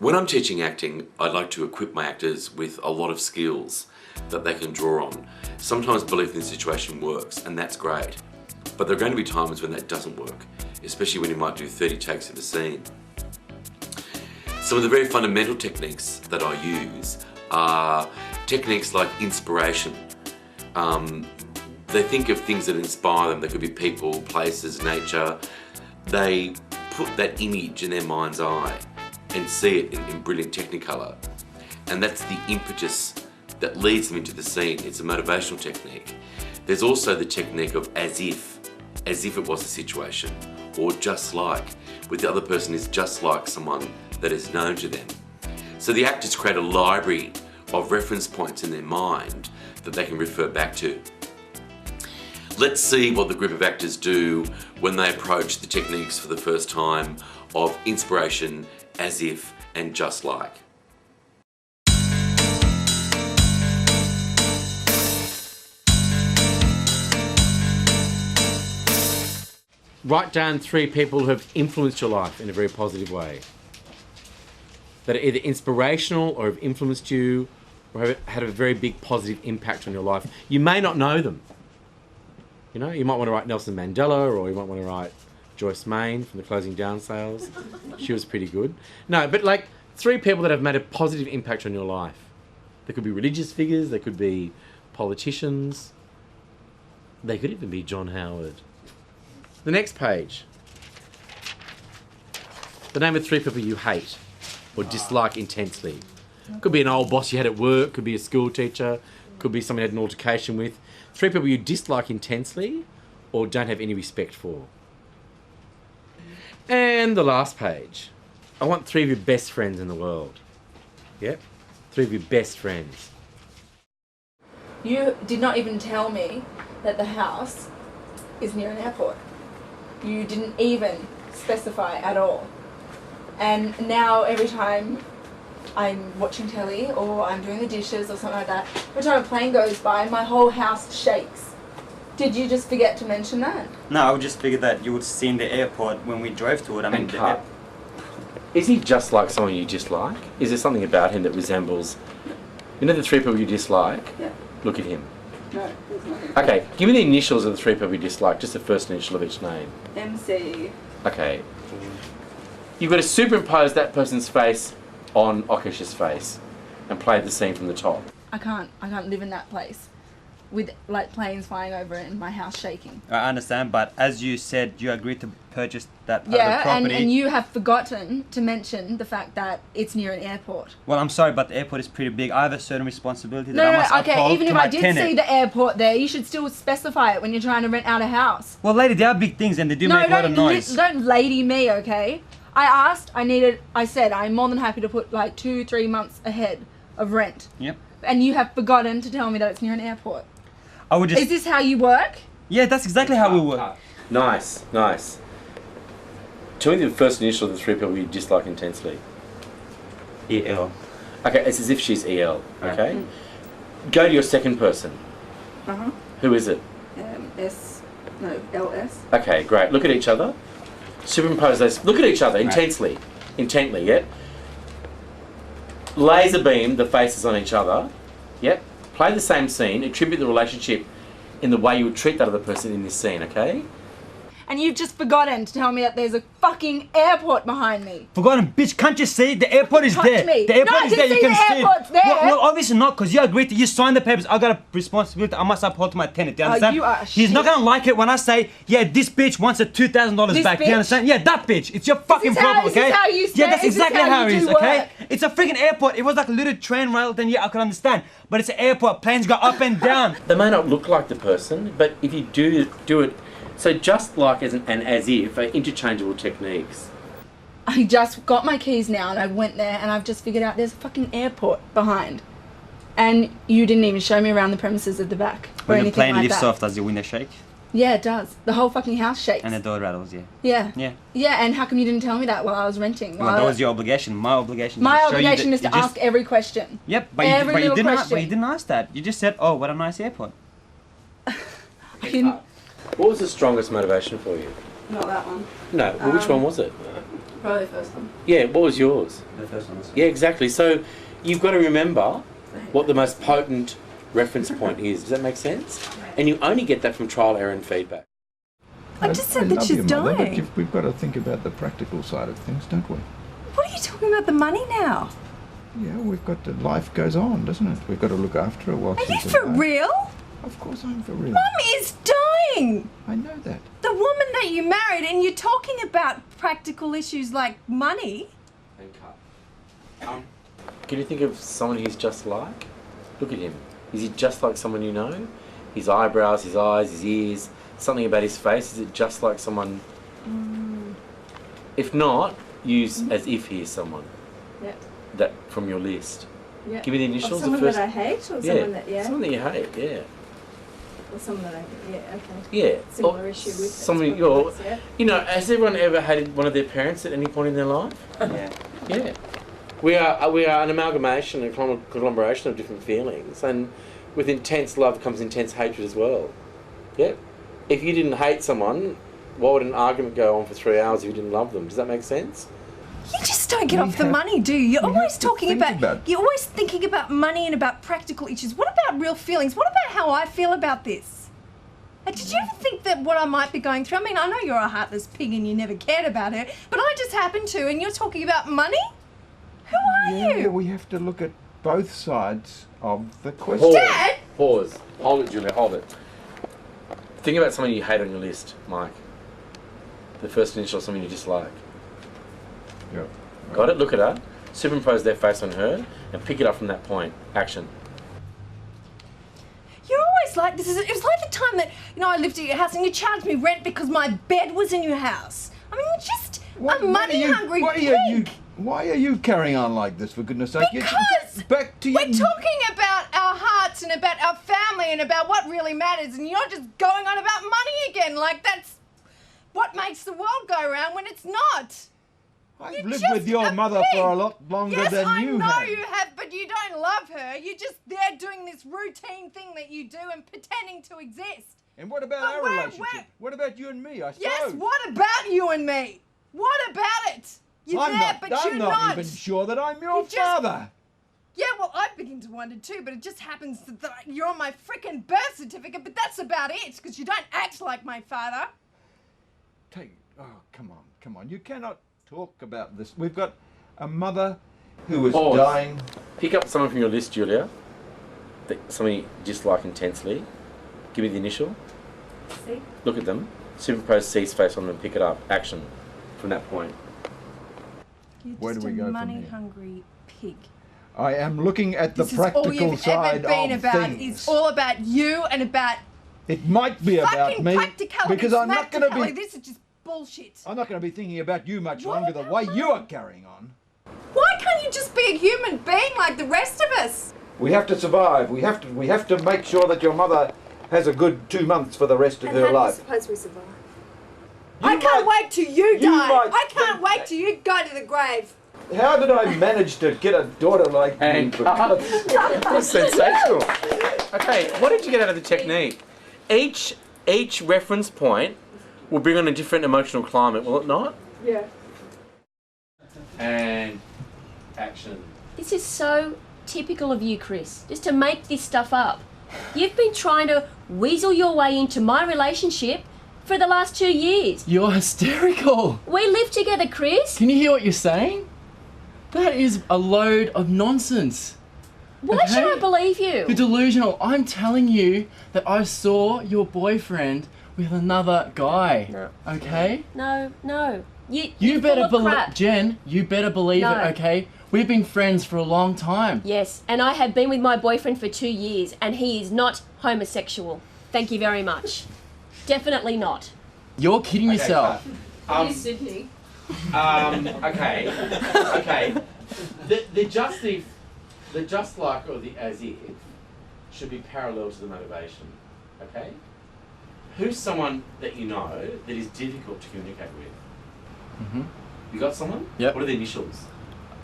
When I'm teaching acting, I like to equip my actors with a lot of skills that they can draw on. Sometimes belief in the situation works, and that's great. But there are going to be times when that doesn't work, especially when you might do 30 takes of a scene. Some of the very fundamental techniques that I use are techniques like inspiration. They think of things that inspire them. They could be people, places, nature. They put that image in their mind's eye and see it in brilliant Technicolor. And that's the impetus that leads them into the scene. It's a motivational technique. There's also the technique of as if it was a situation, or just like, where the other person is just like someone that is known to them. So the actors create a library of reference points in their mind that they can refer back to. Let's see what the group of actors do when they approach the techniques for the first time of inspiration, as if, and just like. Write down 3 people who have influenced your life in a very positive way. That are either inspirational or have influenced you or have had a very big positive impact on your life. You may not know them. You know, you might want to write Nelson Mandela, or you might want to write Joyce Main from the Closing Down Sales. She was pretty good. No, but like 3 people that have made a positive impact on your life. They could be religious figures, they could be politicians, they could even be John Howard. The next page. The name of 3 people you hate or dislike intensely. Could be an old boss you had at work, could be a school teacher, could be someone you had an altercation with. 3 people you dislike intensely or don't have any respect for. And the last page. I want 3 of your best friends in the world. Yep, 3 of your best friends. You did not even tell me that the house is near an airport. You didn't even specify at all. And now every time I'm watching telly or I'm doing the dishes or something like that, every time a plane goes by, my whole house shakes. Did you just forget to mention that? No, I would just figure that you would see in the airport when we drove to it. I mean, Is he just like someone you dislike? Is there something about him that resembles... You know the 3 people you dislike? Yeah. Look at him. No, there's nothing. Okay, give me the initials of the 3 people you dislike, just the first initial of each name. MC. Okay. You've got to superimpose that person's face on Okesh's face and play the scene from the top. I can't live in that place with like planes flying over it and my house shaking. I understand, but as you said, you agreed to purchase that part of the property. And you have forgotten to mention the fact that it's near an airport. Well, I'm sorry, but the airport is pretty big. I have a certain responsibility that No, I must uphold even to if my I did tenant. see the airport there, you should still specify it when you're trying to rent out a house. Well, lady, they are big things and they do make a lot of noise. Don't lady me, okay? I said I'm more than happy to put like 2-3 months ahead of rent. Yep. And you have forgotten to tell me that it's near an airport. I would just... Is this how you work? Yeah, that's exactly how we work. Nice, nice. Tell me the first initial of the 3 people you dislike intensely. EL. Okay, it's as if she's EL, okay? Go to your second person. Uh-huh. Who is it? LS. Okay, great. Look at each other. Superimpose those. Look at each other intensely. Intently, yeah? Laser beam the faces on each other. Yep. Play the same scene. Attribute the relationship in the way you would treat that other person in this scene, okay? And you've just forgotten to tell me that there's a fucking airport behind me. Forgotten, bitch, can't you see? The airport is there. Me. The airport is there, you can see. The airport's there. Well, obviously not, because you agreed to, you signed the papers. I got a responsibility, I must uphold to my tenant, do you understand? You are He's not gonna like it when I say, yeah, this bitch wants a $2,000 back, do you understand? Yeah, that bitch, it's your fucking problem, okay? This is how you say, yeah, that's exactly how it is, okay? Work. It's a freaking airport. It was like a little train rail, then yeah, I could understand. But it's an airport, planes go up and down. They may not look like the person, but if you do it, so just like and as if are interchangeable techniques. I just got my keys now and I went there and I've just figured out there's a fucking airport behind. And you didn't even show me around the premises at the back or When the anything plane like lifts that. off, does your window shake? Yeah, it does. The whole fucking house shakes. And the door rattles, yeah. Yeah. Yeah. Yeah, and how come you didn't tell me that while I was renting? Well, that was your obligation. My obligation. My to show you obligation that is to you just- ask every question. Yep, but Every you little didn't. question. But you didn't ask that. You just said, "Oh, what a nice airport." I didn't. What was the strongest motivation for you? Not that one. No, well, which one was it? Probably the first one. Yeah, what was yours? The first one. Yeah, exactly. So you've got to remember what the most potent reference point is. Does that make sense? And you only get that from trial, error and feedback. I just said that love she's you, Mother, dying. but we've got to think about the practical side of things, don't we? What are you talking about the money now? Yeah, we've got to, life goes on, doesn't it? We've got to look after her while Are you she's for alive. real? Of course I'm for real. Mum is dying! I know that. The woman that you married, and you're talking about practical issues like money. And cut. Can you think of someone he's just like? Look at him. Is he just like someone you know? His eyebrows, his eyes, his ears, something about his face. Is it just like someone? If not, use as if he is someone. Yep. That from your list. Yeah. Give me the Or initials. someone the first. that I hate, or Yeah. someone that Someone that you hate. Yeah. or someone that I okay. Yeah. Similar Or issue with someone ex-partners, you're. yeah. You know, has everyone ever hated one of their parents at any point in their life? Yeah. Yeah. We are an amalgamation, a conglomeration of different feelings, and with intense love comes intense hatred as well. Yeah. If you didn't hate someone, why would an argument go on for 3 hours if you didn't love them? Does that make sense? You just don't get We off the have- money, do you? You're we always have to talking think about- you're always thinking about money and about practical issues. What about real feelings? What about how I feel about this? Did you ever think that what I might be going through? I mean, I know you're a heartless pig and you never cared about her, but I just happen to, and you're talking about money? Who are Yeah, you? we have to look at both sides of the question. Pause. Dad! Pause. Hold it, Julia. Hold it. Think about someone you hate on your list, Mike. The first initial of someone you dislike. Yeah. Got it? Look at her. Superimpose their face on her and pick it up from that point. Action. You're always like this. It was like the time that, I lived at your house and you charged me rent because my bed was in your house. I mean, you're just a money-hungry pig. Why are you carrying on like this, for goodness sake? Because back to we're talking about our hearts and about our family and about what really matters, and you're just going on about money again. Like that's what makes the world go round when it's not. I've You're lived just with your a mother pig. for a lot longer Yes, than I you know have. you have, but you don't love her. You're just there doing this routine thing that you do and pretending to exist. And what about But our where- relationship? What about you and me, I suppose? Yes, what about you and me? What about it? You're I'm there, not, but I'm you're not even sure that I'm your You just- father. Yeah, well, I begin to wonder too, but it just happens that you're on my frickin' birth certificate, but that's about it, because you don't act like my father. Oh, come on. You cannot talk about this. We've got a mother who is Pause. dying. Pick up someone from your list, Julia. Someone you dislike intensely. Give me the initial. See? Look at them. Superimpose C's face on them. Pick it up. Action. From that point. You're Where just do we go a from money-hungry pig. I am looking at the This is all practical you've side ever been of about. things. It's all about you and about It might be about fucking me practicality. because I'm not going to Practicality. be. This is just bullshit. I'm not going to be thinking about you much What longer the about way mine? you are carrying on. Why can't you just be a human being like the rest of us? We have to survive. We have to make sure that your mother has a good 2 months for the rest of And her how do you life. suppose we survive? I can't wait till you die. might I can't think wait till you go to the grave. How did I manage to get a daughter like And you? for God's sake? that was sensational. Okay, what did you get out of the technique? Each reference point will bring on a different emotional climate, will it not? Yeah. And action. This is so typical of you, Chris, just to make this stuff up. You've been trying to weasel your way into my relationship for the last 2 years. You're hysterical. We live together, Chris. Can you hear what you're saying? That is a load of nonsense. Why should I Okay. believe you? You're delusional. I'm telling you that I saw your boyfriend with another guy. No. Okay? No. You you're better full of believe, crap. Jen. You better believe No. it. Okay? We've been friends for a long time. Yes, and I have been with my boyfriend for 2 years, and he is not homosexual. Thank you very much. Definitely not. You're kidding yourself. Sydney. Okay. The just like or the as if should be parallel to the motivation. Okay? Who's someone that you know that is difficult to communicate with? Mhm. You got someone? Yep. What are the initials?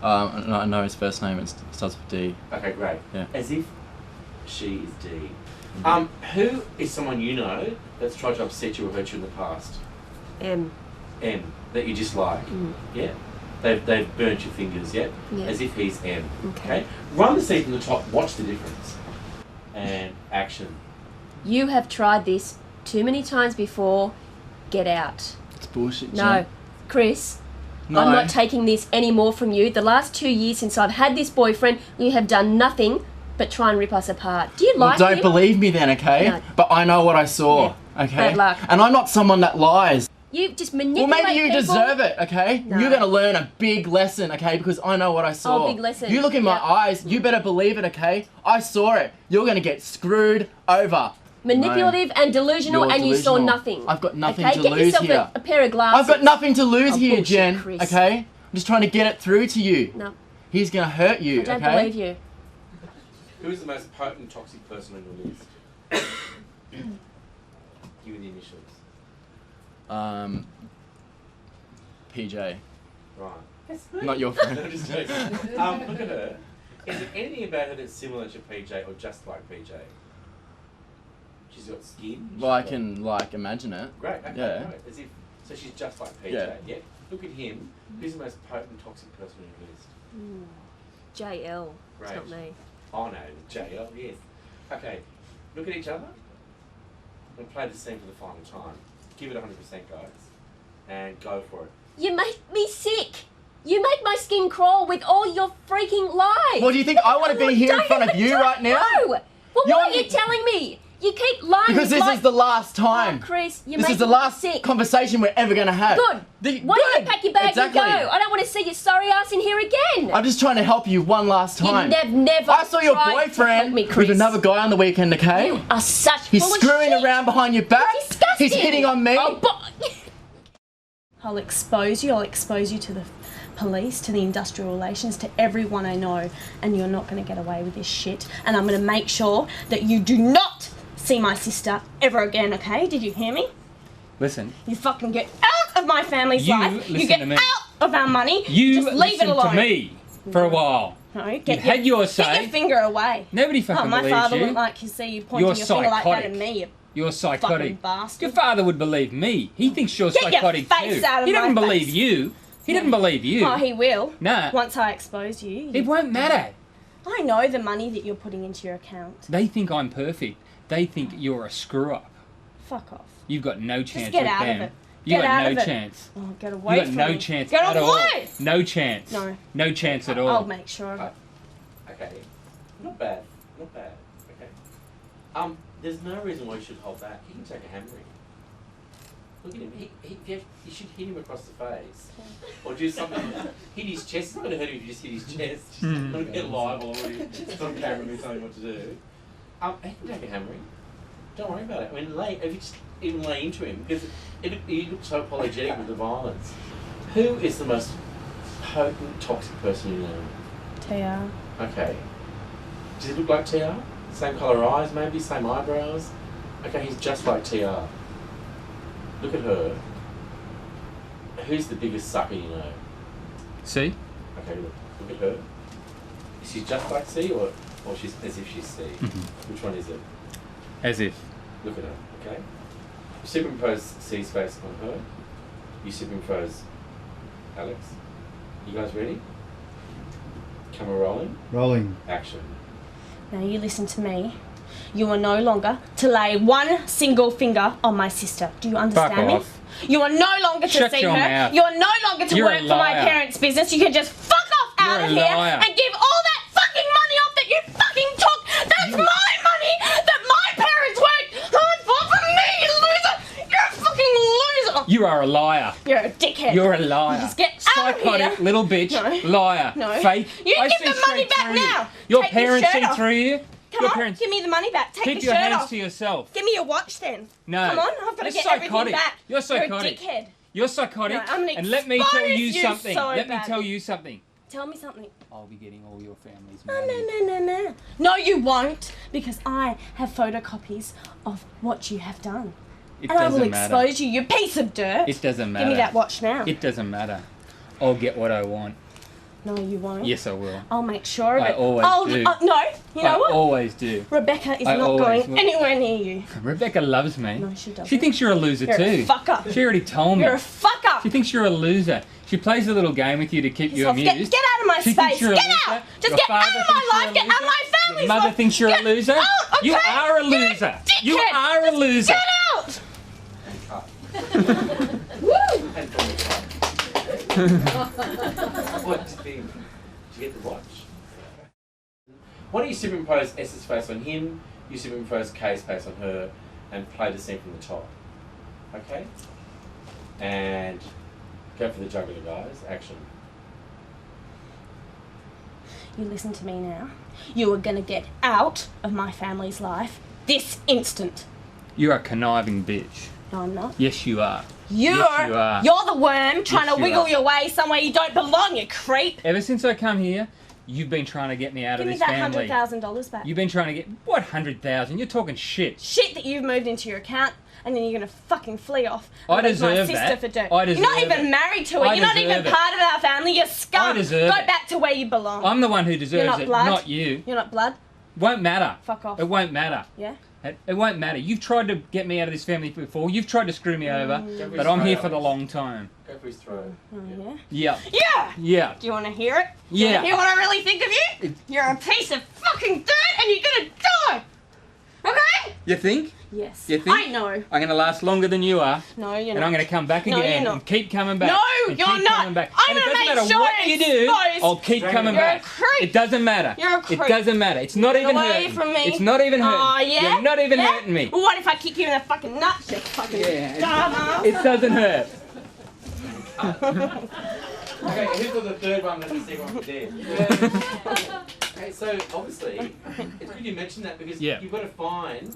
I know his first name. It starts with D. Okay, great. Yeah. As if she is D. Who is someone you know that's tried to upset you or hurt you in the past? M. M. That you dislike. Yeah. They've burnt your fingers, yeah? Yeah. As if he's M. Okay. Run the scene from the top, watch the difference. And action. You have tried this too many times before. Get out. It's bullshit, No. Jen. Chris, No. I'm not taking this anymore from you. The last 2 years since I've had this boyfriend, you have done nothing but try and rip us apart. Do you Well, like don't him? believe me then, okay? No. But I know what I saw, Yeah. okay? Bad luck. And I'm not someone that lies. You just Well, manipulate maybe you people. deserve it, okay? No. You're gonna learn a big lesson, okay? Because I know what I saw. Oh, big lesson. You look in my Yeah. eyes, you better believe it, okay? I saw it. You're gonna get screwed over. Manipulative and delusional, You're and you saw delusional. nothing. I've got nothing okay? to Get lose yourself here. A pair of glasses. I've got nothing to lose Oh, here, bullshit, Jen, Chris. okay? I'm just trying to get it through to you. No, He's gonna hurt you, I don't okay? believe you. Who is the most potent toxic person on your list? Give me the initials. PJ. Right. Not your I'm friend. just joking. Look at her. Is there anything about her that's similar to PJ or just like PJ? She's got skin. Well, I she's can, like, imagine it. got- Great. Okay, Yeah. right. As if so. She's just like PJ. Yeah. Yeah. Look at him. Who's the most potent toxic person on your list? JL. It's not Right. me. Oh no, JL. Yes. Okay. Look at each other. We'll play the scene for the final time. Give it 100%, guys, and go for it. You make me sick. You make my skin crawl with all your freaking lies. Well, do you think I want to be here in front of you right now? No. Well, You're- what are you telling me? You keep lying. Because this is the last time. Oh, Chris, you This make is the me last sick. conversation we're ever going to have. Good. Why don't you Good. pack your bag Exactly. and go? I don't want to see your sorry ass in here again. I'm just trying to help you one last time. You've never I saw your tried to help boyfriend me, Chris. with another guy on the weekend, okay? You are such He's full of screwing shit. around behind your back. You're disgusting. He's hitting on me. Oh, I'll expose you. I'll expose you to the police, to the industrial relations, to everyone I know, and you're not going to get away with this shit. And I'm going to make sure that you do not see my sister ever again, okay? Did you hear me? Listen, You fucking get out of my family's You life. listen You get to me. out of our money. you Just leave it listened alone. to me for a while. No, get You had your Get say. your finger away. Nobody Oh, fucking my believes father you. wouldn't like to see you pointing You're your finger like that psychotic. at me, you You're fucking psychotic. bastard. Your father would believe me. He thinks you're Get your psychotic face too. out of He my doesn't believe face. you. He doesn't believe you. Oh, he will. Nah. Once I expose you. It won't matter. I know the money that you're putting into your account. They think I'm perfect. They think you're a screw up. Fuck off. You've got no chance get with out of them. it. You Get got out no of it. chance. Oh, get You away got from no me. chance Get at away! all. No chance. No. No chance at all. I'll make sure of it. Okay. Not bad. Not bad. Okay. There's no reason why you should hold back. He can take a hammering. Look at him. You should hit him across the face. Or do something. Hit his chest. It's not going to hurt him if you just hit his chest. Just not to get live already. It's on camera and telling him what to do. He can take a hammering. Don't worry about it. I mean, if you just even lay into him, because he looks so apologetic with the violence. Who is the most potent, toxic person you know? TR. Okay. Does he look like TR? Same colour eyes, maybe? Same eyebrows? Okay, he's just like TR. Look at her. Who's the biggest sucker you know? See? Okay, look at her. Is she just like C or she's as if she's C? Which one is it? As if. Look at her, okay? Superimpose C's face on her. You superimpose Alex. You guys ready? Camera rolling. Rolling. Action. Now you listen to me. You are no longer to lay one single finger on my sister. Do you understand Fuck me? off. You are no longer to Shut see your her. mouth. You are no longer to You're work a for my liar. parents' business. You can just fuck off out You're of a here liar. and give all that fucking money off that you fucking took. That's my money that my parents worked hard for me, you loser. You're a fucking loser. You are a liar. You're a dickhead. You're a liar. You just get out of Psychotic here. little bitch. No. Liar. No. Fake. You I give see the money straight back through you. now. Your Take your parents shirt see off. through you. Come Your on, parents. give me the money back. Take Keep the your shirt hands off. to yourself. Give me your watch then. No. Come on, I've got to You're get psychotic. everything back. You're psychotic. You're a dickhead. You're psychotic. No, I'm gonna and let me tell expose you you something. so Let me badly. tell you something. Tell me something. I'll be getting all your family's No, money. no. No, you won't, because I have photocopies of what you have done. It And I will doesn't matter. expose you, you piece of dirt. It doesn't matter. Give me that watch now. It doesn't matter. I'll get what I want. No, you won't. Yes, I will. I'll make sure of I it. always do. No, you know I what? always do. Rebecca is I not always going will. anywhere near you. Rebecca loves me. No, she doesn't. She thinks you're a loser You're too. a fucker. She already told me. You're a fucker. She thinks you're a loser. She plays a little game with you to keep you Get amused. out of my She thinks space. you're a Get loser. out. Just Your get out father of my thinks you're life. a Get out of loser. my family's Your mother life. thinks you're a loser. Oh, okay. You are a You're a loser. dickhead. You are a loser. Get out. What do you think? Did you get the watch? Why don't you superimpose S's face on him, you superimpose K's face on her, and play the scene from the top. Okay? And go for the juggler, guys. Action. You listen to me now. You are gonna get out of my family's life this instant. You're a conniving bitch. No, I'm not. Yes, you are. You're Yes, you are. the worm trying Yes, to you wiggle are. your way somewhere you don't belong, you creep. Ever since I come here, you've been trying to get me out Give of me this that family. $100,000 back. You've been trying to get what 100,000? You're talking shit. Shit that you've moved into your account and then you're gonna fucking flee off. I and leave my deserve sister that. for dirt. I You're not deserve even it. married to her. I You're not even deserve it. part of our family. You're scum. I deserve Go it. back to where you belong. I'm the one who You're deserves not it, blood. not you. You're not blood. Won't matter. Fuck off. It won't matter. Yeah. It won't matter. You've tried to get me out of this family before. You've tried to screw me over, but I'm here for the long time. Go for his throat. Yeah. Yeah. Yeah. Yeah. Do you want to hear it? Do you Yeah. want to hear what I really think of you? You're a piece of fucking dirt and you're gonna die. Okay? You think? Yes. You think? I know. I'm going to last longer than you are. No, you're And not. I'm going to come back No, again you're not. and keep coming back. No, and you're keep not. Coming back. I'm And it gonna doesn't make matter sure what it's you do, exposed. I'll keep coming You're back. a creep. It doesn't matter. You're a creep. It doesn't matter. It's not Get even away hurting. from me. It's not even hurting. Oh, yeah? You're not even Yeah? hurting me. Well, what if I kick you in the fucking nuts, you fucking dumbass? It doesn't hurt. Okay, who's got the third one and the second one for there? Okay, so obviously, it's good you mentioned that because Yeah. you've got to find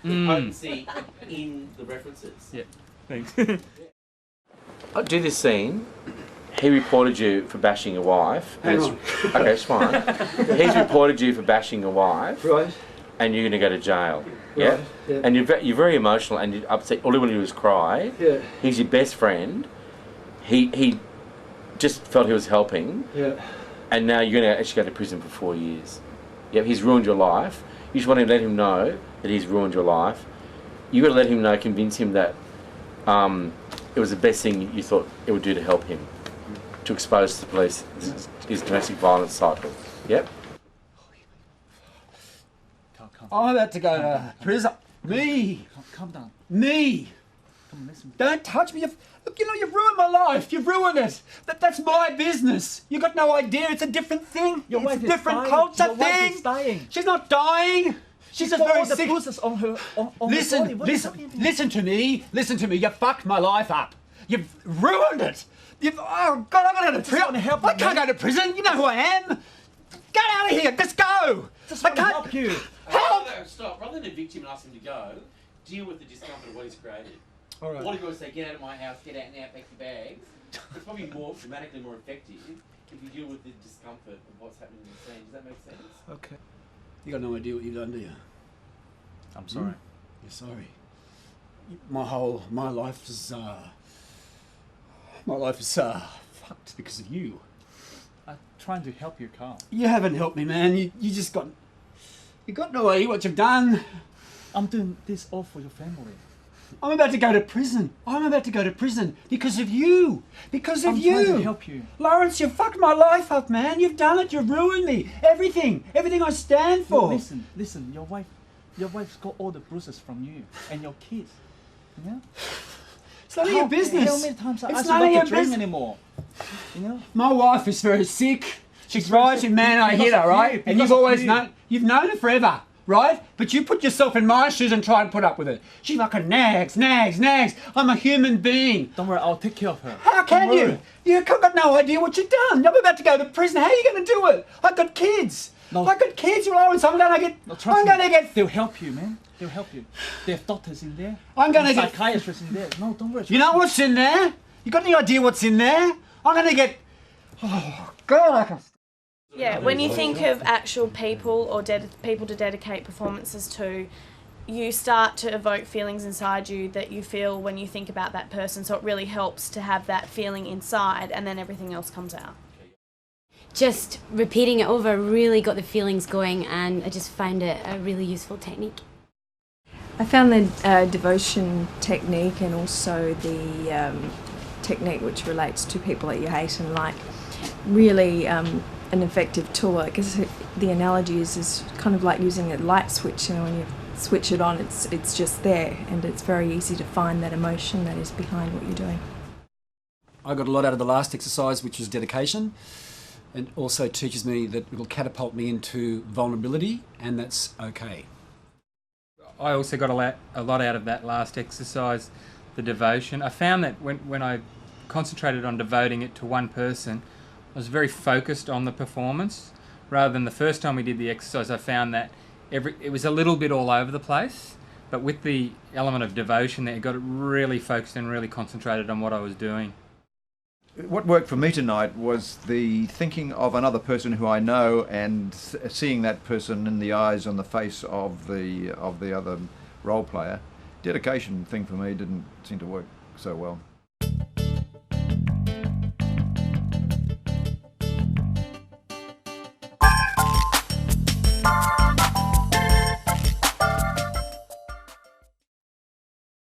the potency in the references. Yeah. Thanks. I'll do this scene. He reported you for bashing your wife. Okay, it's fine. He's reported you for bashing your wife. Right. And you're going to go to jail. Yeah? Right, yeah. And you're very emotional and you're upset. All you want to do is cry. Yeah. He's your best friend. He just felt he was helping. Yeah. And now you're going to actually go to prison for 4 years. Yep, he's ruined your life. You just want to let him know that he's ruined your life. You got to let him know, convince him that it was the best thing you thought it would do to help him, to expose to the police his domestic violence cycle. Yep. I'm about to go to prison. Me. Calm down. Me. Come on, listen. Don't touch me. Look, you know, you've ruined my life. You've ruined it. That's my business. You got no idea. It's a different thing. Your it's wife a is different dying. culture Your thing. wife is dying. She's not dying. She's just very all the sick. bruises on her on her body. Listen, What is happening? listen to me. Listen to me. You fucked my life up. You've ruined it. Oh God, I'm gonna go to prison. wanna help you, I can't man. go to prison. You know who I am. Get out of here. Just go. Just I want to can't help you. help. Stop. Rather than evict him and ask him to go, deal with the discomfort of what he's created. All right. All you got to say, get out of my house, get out now, pack your bags. It's probably more dramatically more effective if you deal with the discomfort of what's happening in the scene. Does that make sense? Okay. You got no idea what you've done, do you? I'm sorry. You're sorry. My life is fucked because of you. I'm trying to help you, Carl. You haven't helped me, man. You got no idea what you've done. I'm doing this all for your family. I'm about to go to prison. I'm about to go to prison because of you. Because of I'm you. trying to help you. Lawrence, you fucked my life up, man. You've done it. You've ruined me. Everything I stand for. Look, listen. Your wife's got all the bruises from you and your kids. You know? It's none of your business. How many times I It's asked none you of not your to drink business. anymore? You know? My wife is very sick. She's rising, man. I Because hit her, of right? you, And because you've of always you. known her forever, right? But you put yourself in my shoes and try and put up with it. She fucking nags. I'm a human being. Don't worry, I'll take care of her. How can Don't you? worry. You've got no idea what you've done. I'm about to go to prison. How are you going to do it? I've got kids. No. I've got kids, Lawrence. I'm going to get. No, trust I'm me. going to get. They'll help you, man. They'll help you. They have doctors in there. I'm gonna and get- psychiatrists in there. No, don't worry. You know what's in there? You got any idea what's in there? I'm going to get. Oh God, I can. Yeah, when you think of actual people or people to dedicate performances to, you start to evoke feelings inside you that you feel when you think about that person. So it really helps to have that feeling inside, and then everything else comes out. Just repeating it over really got the feelings going, and I just found it a really useful technique. I found the devotion technique and also the technique which relates to people that you hate and like. Really an effective tool. I guess the analogy is kind of like using a light switch. You know, when you switch it on, it's just there, and it's very easy to find that emotion that is behind what you're doing. I got a lot out of the last exercise, which was dedication, and also teaches me that it will catapult me into vulnerability, and that's okay. I also got a lot out of that last exercise, the devotion. I found that when I concentrated on devoting it to one person, I was very focused on the performance. Rather than the first time we did the exercise, I found that it was a little bit all over the place, but with the element of devotion there, it got really focused and really concentrated on what I was doing. What worked for me tonight was the thinking of another person who I know and seeing that person in the eyes on the face of the other role player. Dedication thing for me didn't seem to work so well.